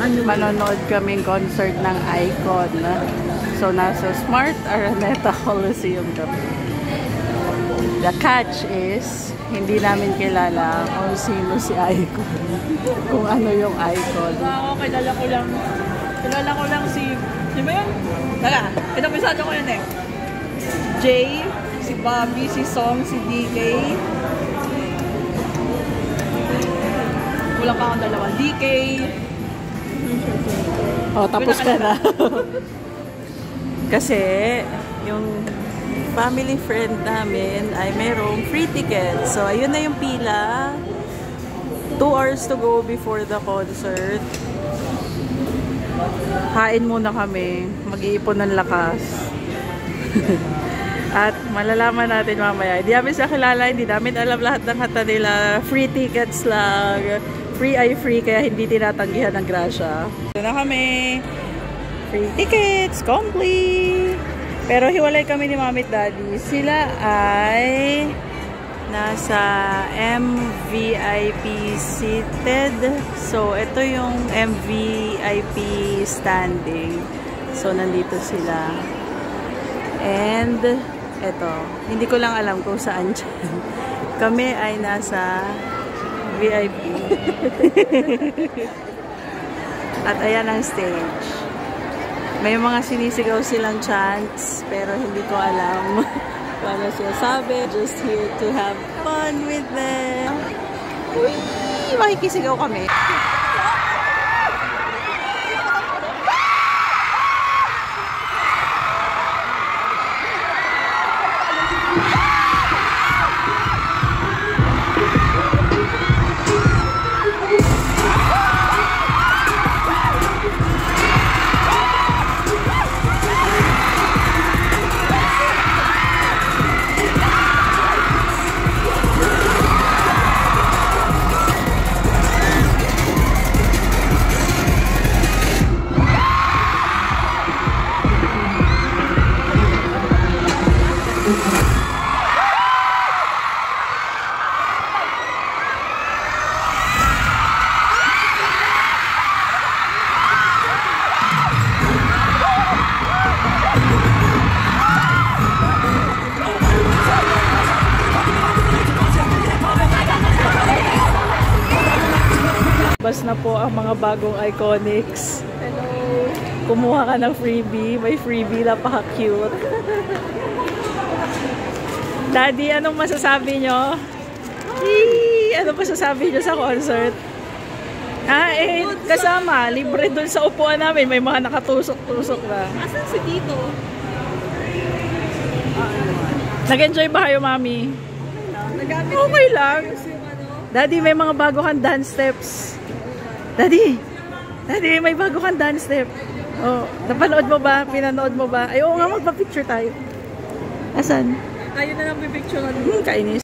Manonood kaming concert ng Icon. So, nasa Smart Araneta Coliseum kami. The catch is, hindi namin kilala kung sino si Icon. Kung ano yung Icon. Ako, kilala ko lang si... Di ba yun? Tala, pinapisado ko yun eh. Jay, si Bobby, si Song, si DK. Wala pa akong dalawa. DK. Oh, tapos ka na. Kasi, yung family friend namin ay merong free ticket. So, ayun na yung pila. 2 hours to go before the concert. Hain muna kami. Mag-iipon ng lakas. At malalaman natin mamaya. Hindi namin siya kilala. Hindi namin alam lahat ng kata nila. Free tickets lang. Free ay free. Kaya hindi tinatanggihan ng grasya. Ito na kami. Free tickets. Complete. Pero hiwalay kami ni Mami at Daddy. Sila ay nasa MVIP seated. So, ito yung MVIP standing. So, nandito sila. And, ito. Hindi ko lang alam kung saan dyan. Kami ay nasa VIP. At ayan ang stage. May mga sinisigaw silang chants, pero hindi ko alam kung ano siya sabi. Just here to have fun with them. Uy! Makikisigaw kami. Bas na po ang mga bagong Iconics. Hello! Kumuha ka ng freebie. May freebie, napaka-cute. Daddy, anong masasabi nyo? Ano masasabi nyo sa concert? Kasama. Libre dun sa upuan namin. May mga nakatusok-tusok na. Asan si Tito? Nag-enjoy ba kayo, Mami? Okay lang. Daddy, may mga bago kang dance steps. Daddy, may bago kang dance step. Oh, napanood mo ba? Pinanood mo ba? Ay, oo nga, magpa-picture tayo. Asan? Tayo na lang pipicturean. Kainis.